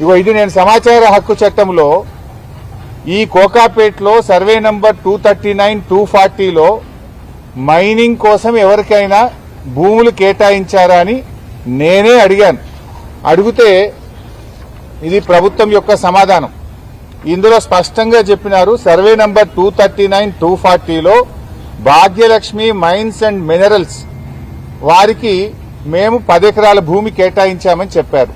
ఇగో ఇది నేను సమాచార హక్కు చట్టంలో ఈ కోకాపేట్లో సర్వే నంబర్ 239, 240లో మైనింగ్ కోసం ఎవరికైనా భూములు కేటాయించారా అని నేనే అడిగాను. అడిగితే ఇది ప్రభుత్వం యొక్క సమాధానం. ఇందులో స్పష్టంగా చెప్పినారు, సర్వే నంబర్ 239, 240లో భాగ్యలక్ష్మి మైన్స్ అండ్ మినరల్స్ వారికి మేము 10 ఎకరాల భూమి కేటాయించామని చెప్పారు.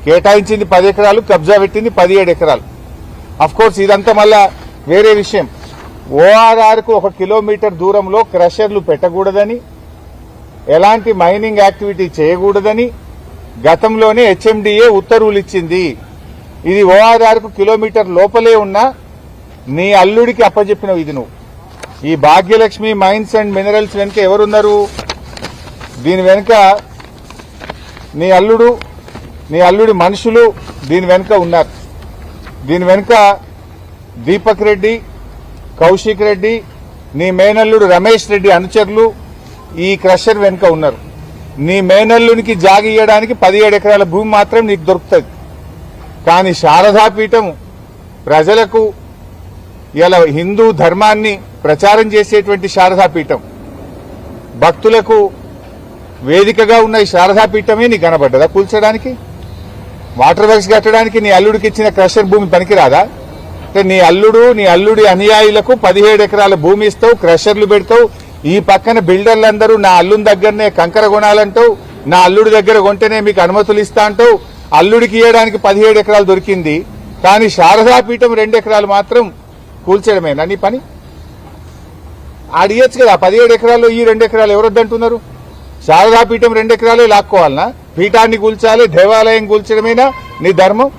కేటాయించింది 10 ఎకరాలు, కబ్జా పెట్టింది 17 ఎకరాలు. అఫ్కోర్స్ ఇదంతా మళ్ళా వేరే విషయం. ఓఆర్ఆర్కు 1 కిలోమీటర్ దూరంలో క్రషర్లు పెట్టకూడదని, ఎలాంటి మైనింగ్ యాక్టివిటీ చేయకూడదని గతంలోనే హెచ్ఎండిఏ ఉత్తర్వులు ఇచ్చింది. ఇది ఓఆర్ఆర్కు కిలోమీటర్ లోపలే ఉన్నా నీ అల్లుడికి అప్పచెప్పినవు. ఇది నువ్వు ఈ భాగ్యలక్ష్మి మైన్స్ అండ్ మినరల్స్ వెనుక ఎవరున్నారు? దీని వెనుక నీ అల్లుడి మనుషులు దీని వెనుక ఉన్నారు. దీని వెనుక దీపక్ రెడ్డి, కౌశిక్ రెడ్డి, నీ మేనల్లుడు రమేష్ రెడ్డి అనుచరులు ఈ క్రషర్ వెనుక ఉన్నారు. నీ మేనల్లునికి జాగి ఇయ్యడానికి 17 ఎకరాల భూమి మాత్రం నీకు దొరుకుతుంది. కానీ శారదాపీఠం ప్రజలకు ఇలా హిందూ ధర్మాన్ని ప్రచారం చేసేటువంటి శారదాపీఠం, భక్తులకు వేదికగా ఉన్న ఈ శారదాపీఠమే నీకు కనబడ్డదా కూల్చడానికి? వాటర్ వర్క్స్ కట్టడానికి నీ అల్లుడికి ఇచ్చిన క్రషర్ భూమి పనికిరాదా? అంటే నీ అల్లుడి అనుయాయులకు 17 ఎకరాల భూమి ఇస్తావు, క్రషర్లు పెడతావు. ఈ పక్కన బిల్డర్లందరూ నా అల్లుని దగ్గరనే కంకర కొనాలంటావు, నా అల్లుడి దగ్గర కొంటేనే మీకు అనుమతులు ఇస్తా అంటావు. అల్లుడికి ఇవ్వడానికి 17 ఎకరాలు దొరికింది, కానీ శారదాపీఠం 2 ఎకరాలు మాత్రం కూల్చడమేనా నీ పని? ఆడియచ్చు కదా 17 ఎకరాల్లో ఈ 2 ఎకరాలు ఎవరొద్దంటున్నారు? శారదాపీఠం 2 ఎకరాలే లాక్కోవాలనా? పీఠాన్ని కూల్చాలి, దేవాలయం కూల్చడమేనా నీ ధర్మం?